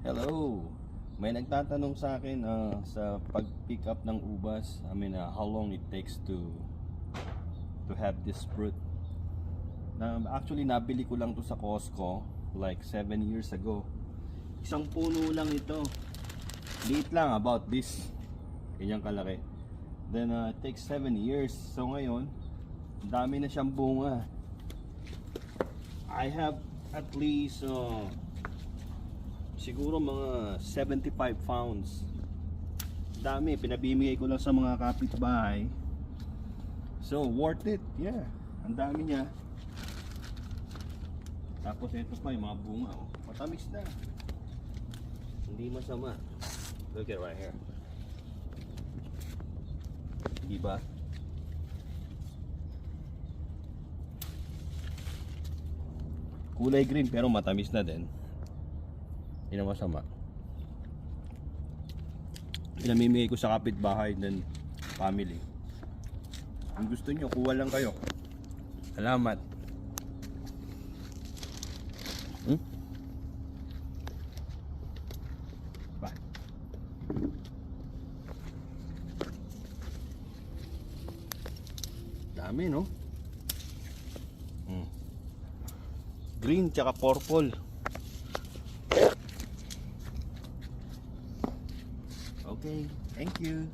Hello! May nagtatanong sa akin sa pag-pick up ng ubas. How long it takes to have this fruit. Actually, nabili ko lang to sa Costco like 7 years ago. Isang puno lang ito. Liit lang, about this. Ganyang kalaki. Then it takes 7 years. So ngayon, dami na siyang bunga. I have at least siguro mga 75 pounds. Dami, pinabimigay ko lang sa mga kapitbahay. So worth it, yeah. Ang dami niya. Tapos ito pa yung mga bunga, oh. Matamis na. Hindi masama. Look at right here. Diba? Kulay green pero matamis na din. Hindi na masama. Pinamimigay ko sa kapitbahay ng family. Kung gusto nyo, kuha lang kayo. Salamat. Bye. Dami, no? Green tsaka purple. Okay, thank you.